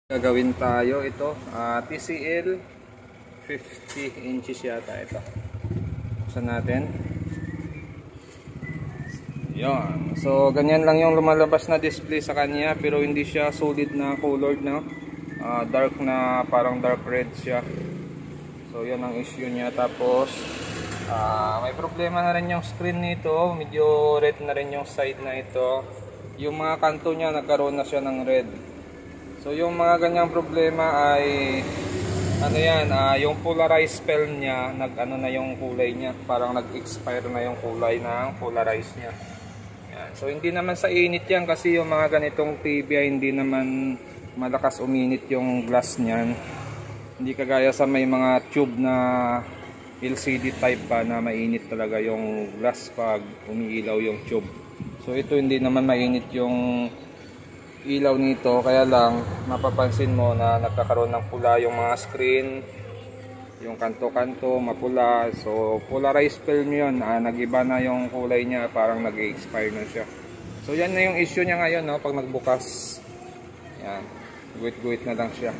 Gagawin tayo ito, TCL 50 inches yata ito. Buksan natin. Yan. So ganyan lang yung lumalabas na display sa kanya, pero hindi siya solid na colored na. Dark na, parang dark red siya. So yan ang issue niya. Tapos may problema na rin yung screen nito. Medyo red na rin yung side na ito. Yung mga kanto niya nagkaroon na siya ng red. So yung mga ganyang problema ay yung polarized film niya, na yung kulay niya, parang nag-expire na yung kulay ng polarized niya. Yan. So hindi naman sa init yan, kasi yung mga ganitong TV ay hindi naman malakas uminit yung glass niyan. Hindi kagaya sa may mga tube na LCD type pa na mainit talaga yung glass pag umiilaw yung tube. So ito hindi naman mainit yung ilaw nito, kaya lang mapapansin mo na nagkakaroon ng pula yung mga screen, yung kanto-kanto mapula. So polarized film yun, nag-iba na yung kulay niya, parang nag-expire na siya. So yan na yung issue niya ngayon, no? Pag nagbukas, yan, guhit-guhit na lang siya.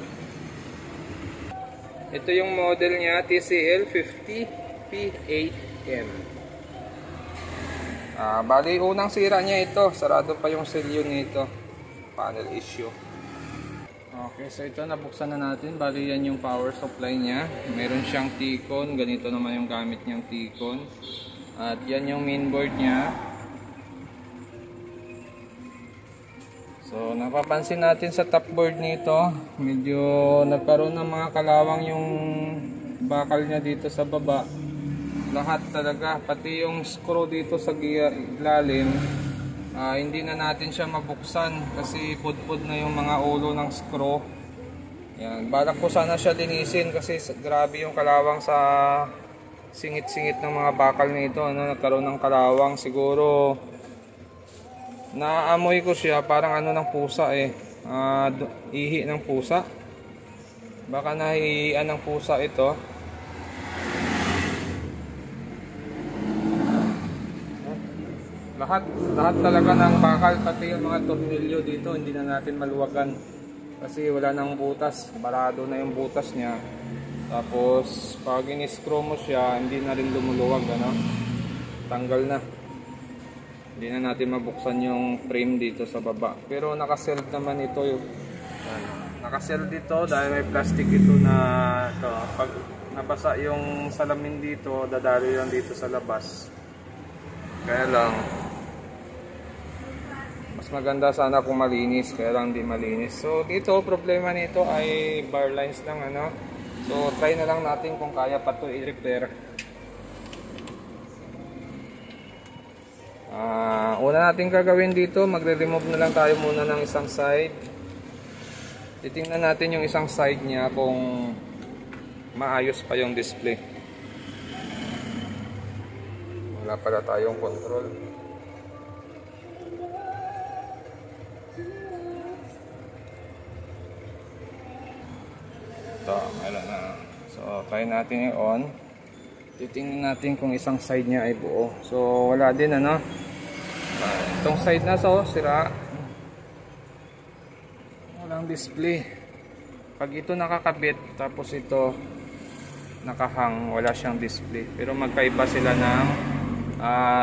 Ito yung model niya, TCL 50 P8M. Bali unang sira niya ito, sarado pa yung selyo nito, panel issue. Okay, so ito nabuksan na natin. Bali yan yung power supply niya. Meron siyang T-con, ganito naman yung gamit niyang T-con. At yan yung mainboard niya. So napapansin natin sa top board nito, medyo nagkaroon ng mga kalawang yung bakal niya dito sa baba. Lahat talaga, pati yung screw dito sa ilalim, hindi na natin siya mabuksan kasi pudpud na yung mga ulo ng screw. Yan, balak ko sana siya linisin kasi grabe yung kalawang sa singit-singit ng mga bakal nito, nagkaroon ng kalawang. Siguro naamoy ko siya, parang ng pusa ihi ng pusa. Baka nahihian ng pusa ito. Lahat talaga ng bakal, pati yung mga tornilyo dito, hindi na natin maluwagan kasi wala nang butas, barado na yung butas niya. Tapos pag in-screw mo siya, hindi na rin lumuluwag, tanggal na. Hindi na natin mabuksan yung frame dito sa baba, pero naka-sealed naman ito naka-sealed dito dahil may plastic ito na ito. Pag nabasa yung salamin dito, dadali lang dito sa labas. Kaya lang mas maganda sana kung malinis, kaya lang di malinis. So dito problema nito ay bar lines lang, So try na lang natin kung kaya pa to i-repair. Una natin gagawin dito, magre-remove na lang tayo muna ng isang side. Titingnan natin yung isang side niya kung maayos pa yung display. Wala pala tayong control. Ito, meron na. So try natin i-on. Titingnan natin kung isang side niya ay buo. So wala din, itong side na sira. Walang display. Pag ito nakakabit tapos ito nakahang, wala siyang display. Pero magkaiba sila ng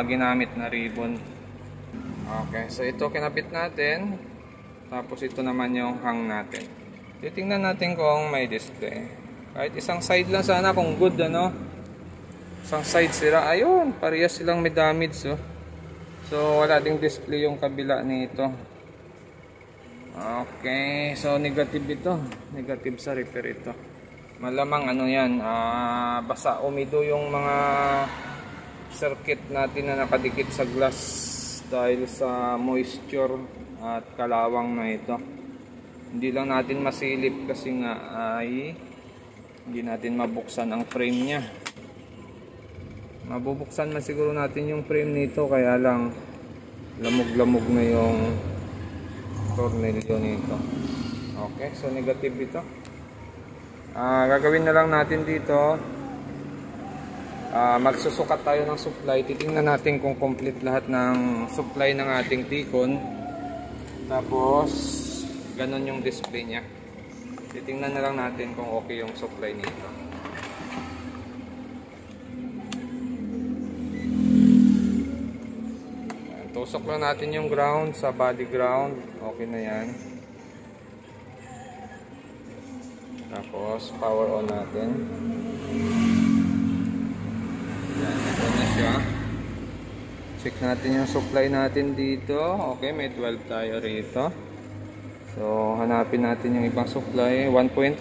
ginamit na ribbon. Okay, so ito kinabit natin. Tapos ito naman yung hang natin. Titingnan natin kung may display. Kahit isang side lang sana kung good, Isang side sira. Ayun, parehas silang may damage, So wala ding display yung kabila nito. Okay, so negative ito. Negative sa repair ito. Malamang yan, basa umido yung mga circuit natin na nakadikit sa glass dahil sa moisture at kalawang na ito. Hindi lang natin masilip kasi nga ay hindi natin mabuksan ang frame niya. Mabubuksan man siguro natin yung frame nito, kaya lang lamog-lamog na yung tornilyo nito. Okay, so negative ito. Gagawin na lang natin dito, magsusukat tayo ng supply. Titingnan natin kung complete lahat ng supply ng ating T-con. Tapos ganon yung display niya. Titingnan na lang natin kung okay yung supply nito. Tusok lang natin yung ground sa body ground. Okay na yan. Tapos power on natin. Yan, ito na siya. Check natin yung supply natin dito. Okay, may 12 tayo rito. So hanapin natin yung ibang supply. 1.8,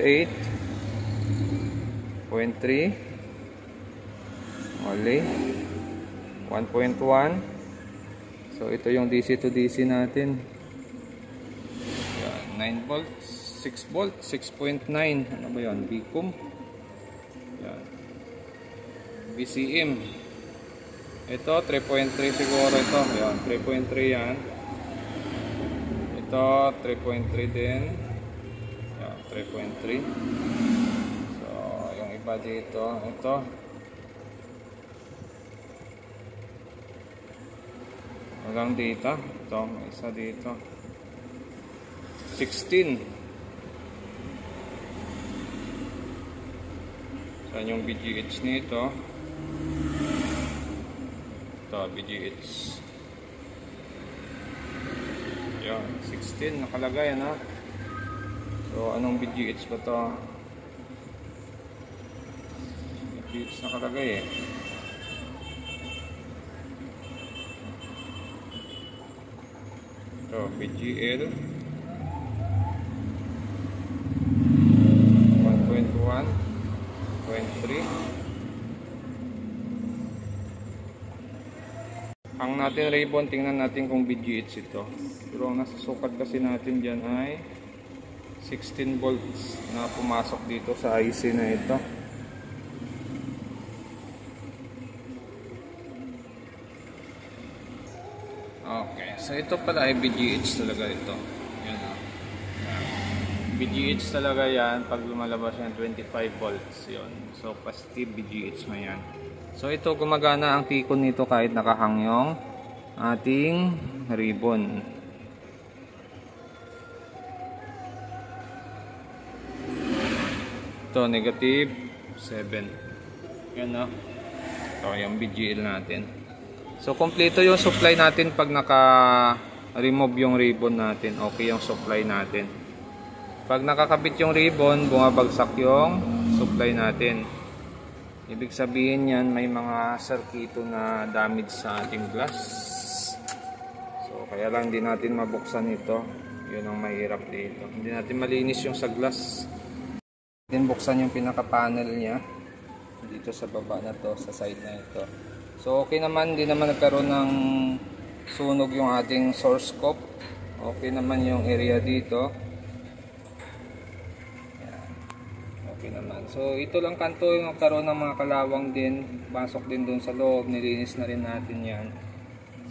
0.3, only 1.1. So ito yung DC to DC natin. Yan, 9 volts, 6 volts, 6.9. Ano ba yun? Bcom. Yan. BCM. Ito 3.3 siguro ito. Yan, 3.3 yan. Ito 3.3 din. Yan, 3.3. So yung iba dito, ito hanggang dito. Ito, may isa dito. 16. Saan yung BGH nito? Ito, BGH. Yan, 16 nakalagay, ano? So, anong BGH ba to? BGH nakalagay eh. So, BGL 1.1, 0.3. Ang natin ribbon, tingnan natin kung BGH ito. Pero ang nasa sukat kasi natin dyan ay 16 volts na pumasok dito sa IC na ito. Okay, so ito pala ay BGH talaga ito. Yan o. BGH talaga yan. Pag lumalabas yan, 25 volts yun. So, positive BGH na yan. So, ito gumagana ang tikon nito kahit nakahang yung ating ribbon. Ito, negative 7. Yan o. Ito yung BGL natin. So, kompleto yung supply natin pag naka-remove yung ribbon natin. Okay yung supply natin. Pag nakakabit yung ribbon, bumabagsak yung supply natin. Ibig sabihin yan, may mga circuito na damage sa ating glass. So, kaya lang hindi natin mabuksan ito. Yun ang mahirap dito. Hindi natin malinis yung sa glass. Then, buksan yung pinaka-panel niya. Dito sa baba na to, sa side na ito. So okay naman, hindi naman nagkaroon ng sunog yung ating source scope. Okay naman yung area dito. Yan. Okay naman. So ito lang kanto yung nagkaroon ng mga kalawang din. Pasok din doon sa loob. Nilinis na rin natin yan.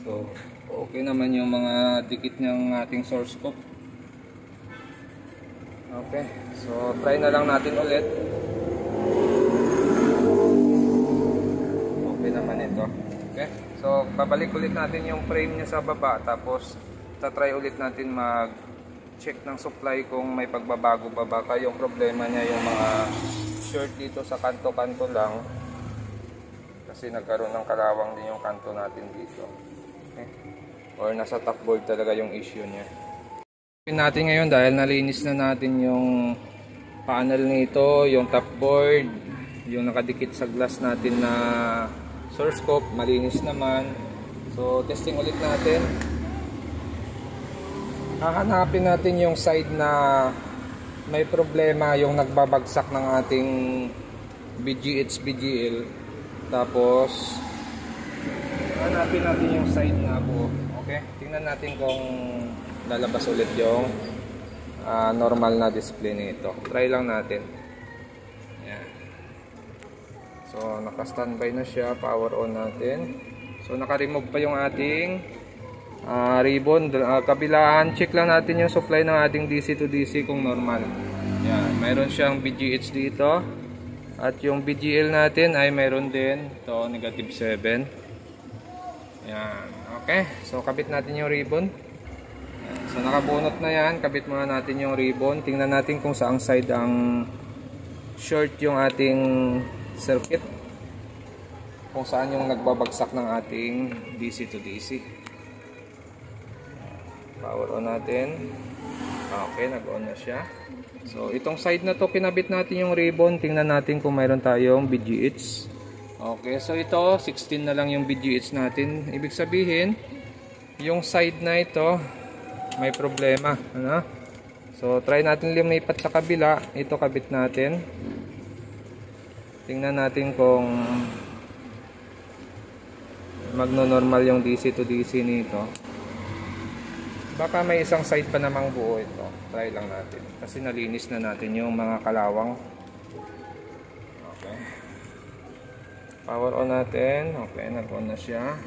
So okay naman yung mga dikit ng ating source scope. Okay. So try na lang natin ulit. Naman ito. Okay? So, babalik ulit natin yung frame niya sa baba. Tapos, tatry ulit natin mag-check ng supply kung may pagbabago ba. Baka yung problema niya yung mga short dito sa kanto-kanto lang. Kasi nagkaroon ng kalawang din yung kanto natin dito. Okay? Or nasa top board talaga yung issue niya. Gawin natin ngayon dahil nalinis na natin yung panel nito, yung top board, yung nakadikit sa glass natin na source scope, malinis naman. So, testing ulit natin. Hahanapin natin yung side na may problema, yung nagbabagsak ng ating BGH, BGL. Tapos, hanapin natin yung side na buo. Okay? Tingnan natin kung lalabas ulit yung normal na display nito. Try lang natin. Yan. So, naka-standby na siya. Power on natin. So, naka-remove pa yung ating ribbon. Kabilaan, check lang natin yung supply ng ating DC to DC kung normal. Yan. Mayroon siyang BGH dito. At yung BGL natin ay mayroon din. Ito, negative 7. Yan. Okay. So, kabit natin yung ribbon. So nakabunot na yan, kabit muna natin yung ribbon. Tingnan natin kung saang side ang short yung ating circuit. Kung saan yung nagbabagsak ng ating DC to DC. Power on natin. Okay, nag-on na siya. So itong side na to, kinabit natin yung ribbon. Tingnan natin kung mayroon tayong BGH. Okay, so ito 16 na lang yung BGH natin. Ibig sabihin, yung side na ito may problema, ano? So try natin lumipat sa kabila. Ito kabit natin. Tingnan natin kung magno-normal yung DC to DC nito. Baka may isang side pa namang buo ito. Try lang natin. Kasi nalinis na natin yung mga kalawang. Okay. Power on natin. Okay, nag-on na siya.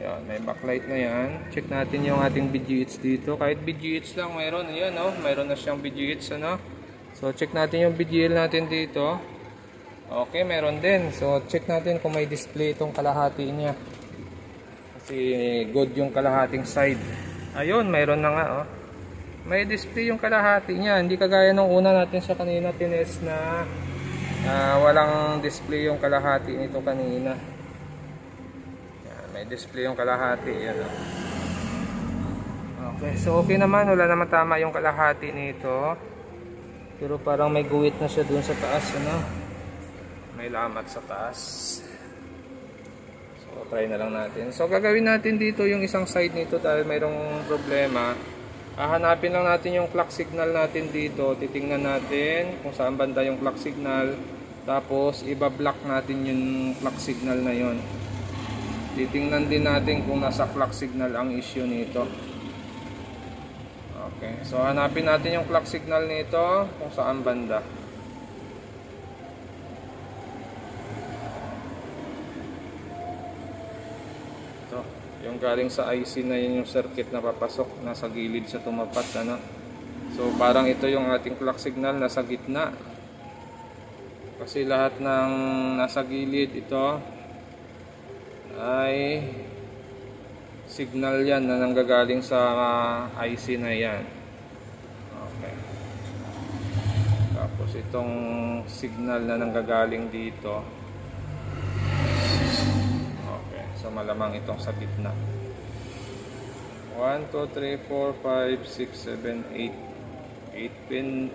Ayan, may backlight na yan. Check natin yung ating BGH dito. Kahit BGH lang mayroon. Ayan, oh, mayroon na siyang BGH, ano? So check natin yung BGL natin dito. Okay, meron din. So check natin kung may display itong kalahati niya. Kasi good yung kalahating side. Ayun, mayroon na nga, oh. May display yung kalahati niya. Hindi kagaya nung una natin sa kanina tinest na walang display yung kalahati nito kanina. Yan, may display yung kalahati. Yan, oh. Okay, so okay naman. Wala naman tama yung kalahati nito. Pero parang may guwit na siya dun sa taas, ano? May lamat sa taas. So try na lang natin. So gagawin natin dito yung isang side nito dahil mayroong problema. Hahanapin lang natin yung clock signal natin dito. Titingnan natin kung saan banda yung clock signal. Tapos iba-block natin yung clock signal na yon. Titingnan din natin kung nasa clock signal ang issue nito. Okay, so hanapin natin yung clock signal nito kung saan banda. Ito, yung galing sa IC na yun yung circuit na papasok, nasa gilid siya tumapat, ano? So parang ito yung ating clock signal, nasa gitna. Kasi lahat ng nasa gilid ito ay signal yan na nanggagaling sa IC na yan. Okay. Tapos itong signal na nanggagaling dito. Okay. So malamang itong sa gitna. 1, 2, 3, 4, 5, 6, 7, 8. 8 pin.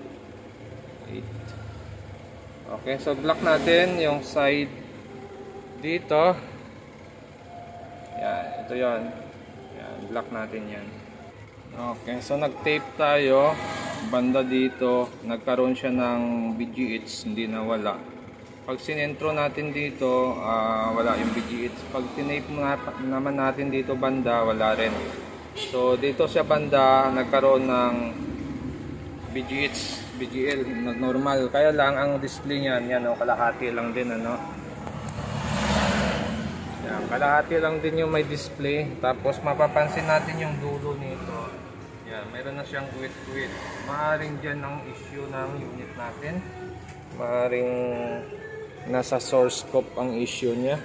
8. Okay. So block natin yung side dito. Yan. Ito yon. Block natin yan. Okay, so nag-tape tayo banda dito, nagkaroon siya ng BGH, hindi nawala. Pag sinentro natin dito, wala yung BGH. Pag tinape naman natin dito banda, wala rin. So dito siya banda, nagkaroon ng BGH, BGL, normal. Kaya lang ang display niyan, yan, oh, kalahati lang din, ano. Yan, kalahati lang din yung may display. Tapos mapapansin natin yung dulo nito. Yan, mayroon na siyang guwit-guwit. Maaring dyan ang issue ng unit natin. Maaring nasa source scope ang issue niya.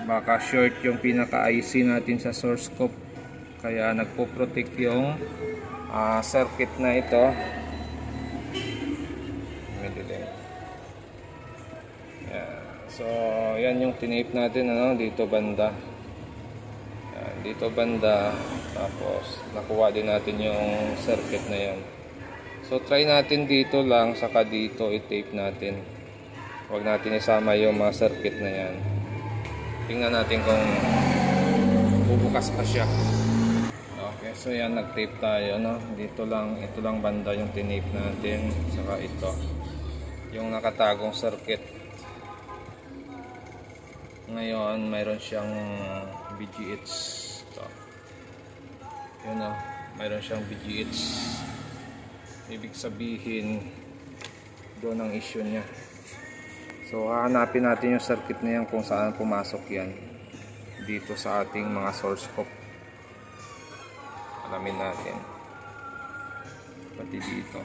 Baka short yung pinaka-IC natin sa source scope. Kaya nagpo-protect yung circuit na ito. So, yan yung tinape natin, ano, dito banda. Yan, dito banda. Tapos, nakuha din natin yung circuit na yan. So, try natin dito lang, saka dito i-tape natin. Huwag natin isama yung mga circuit na yan. Tingnan natin kung bubukas pa siya. Okay, so yan, nag-tape tayo, no? Dito lang, ito lang banda yung tinape natin. Saka ito. Yung nakatagong circuit. Ngayon, mayroon siyang BGH. Ito. Yun, o. Mayroon siyang BGH. Ibig sabihin, doon ang issue niya. So, hahanapin natin yung circuit na yan kung saan pumasok yan. Dito sa ating mga source scope. Alamin natin. Pati dito.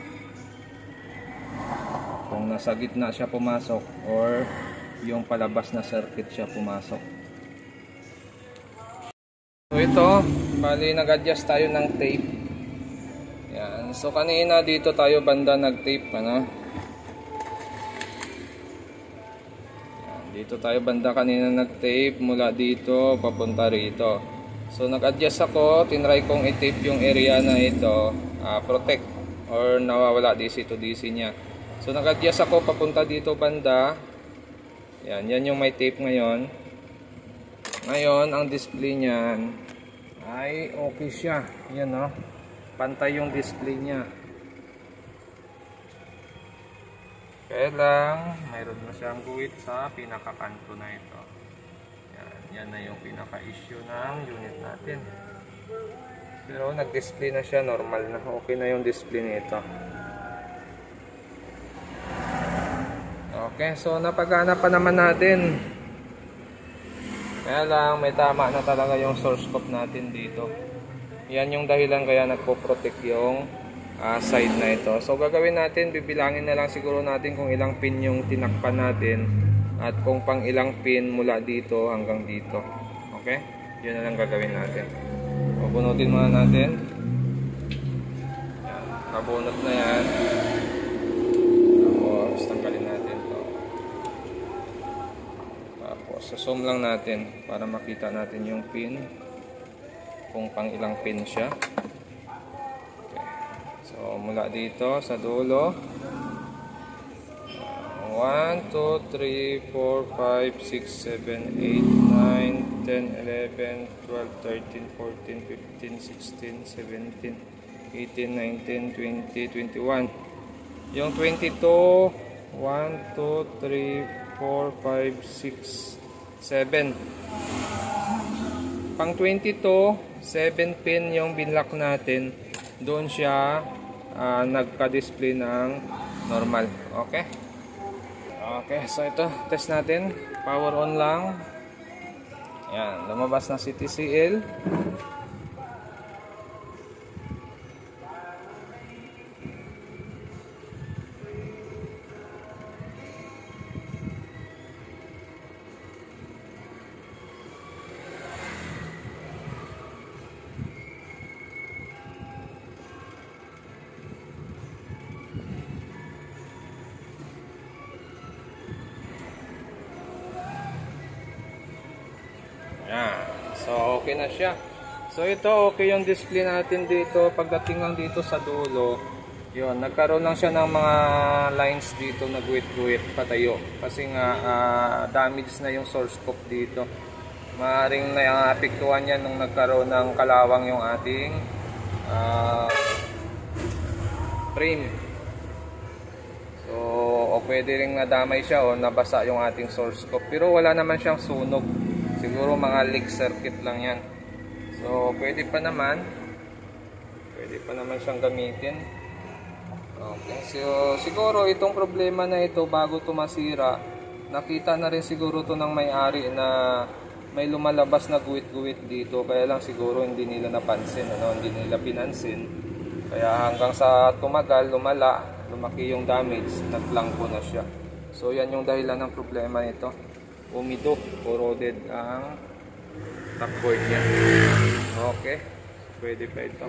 Kung nasa gitna siya pumasok or yung palabas na circuit siya pumasok. So ito, Bali, nag-adjust tayo ng tape. Yan. So, kanina dito tayo banda nag-tape, ano? Yan. Dito tayo banda kanina nag-tape mula dito papunta rito. So, nag-adjust ako. Tinry kong i-tape yung area na ito. Protect or nawawala DC to DC niya. So, nag-adjust ako papunta dito banda. Yan. Yan yung may tape ngayon. Ngayon, ang display niyan ay okay siya. Yan, no? Pantay yung display niya. Kaya lang, mayroon na siyang guhit sa pinakakanto na ito. Yan na yung pinaka-issue ng unit natin. Pero nag-display na siya, normal na. Okay na yung display nito. Okay, so napagana pa naman natin. Kaya lang, may tama na talaga yung source scope natin dito. Yan yung dahilan kaya nagpo-protect yung side na ito. So gagawin natin, bibilangin na lang siguro natin kung ilang pin yung tinakpan natin. At kung pang ilang pin mula dito hanggang dito. Okay? Yun na lang gagawin natin. Bubunutin muna natin. Yan. Nabunot na yan. Tapos, tanggalin natin to. Tapos, zoom lang natin para makita natin yung pin. Kung pang ilang pin siya. Okay. So, mula dito sa dulo. 1, 2, 3, 4, 5, 6, 7, 8, 9, 10, 11, 12, 13, 14, 15, 16, 17, 18, 19, 20, 21. Yung 22, 1, 2, 3, 4, 5, 6, 7. Pang 22, 7 pin yung binlock natin. Doon siya nagka-display ng normal. Okay? Okay, so ito, test natin. Power on lang. Yan, lumabas na si TCL. So okay na siya. So ito okay yung display natin dito. Pagdating lang dito sa dulo, yun, nagkaroon lang siya ng mga lines dito na guhit-guhit patayo. Kasi nga damage na yung source scope dito. Maaring naapektuhan yan nung nagkaroon ng kalawang yung ating frame. So o pwede ring nadamay siya o nabasa yung ating source scope. Pero wala naman siyang sunog. Siguro mga leak circuit lang yan. So, pwede pa naman siyang gamitin. Okay. So, siguro itong problema na ito bago ito masira, nakita na rin siguro ito ng may-ari na may lumalabas na guhit-guhit dito. Kaya lang siguro hindi nila napansin, hindi nila pinansin. Kaya hanggang sa tumagal, lumaki yung damage, nagplangko na siya. So, yan yung dahilan ng problema nito. Umido, corroded ang top board niya. Okay, pwede pa ito.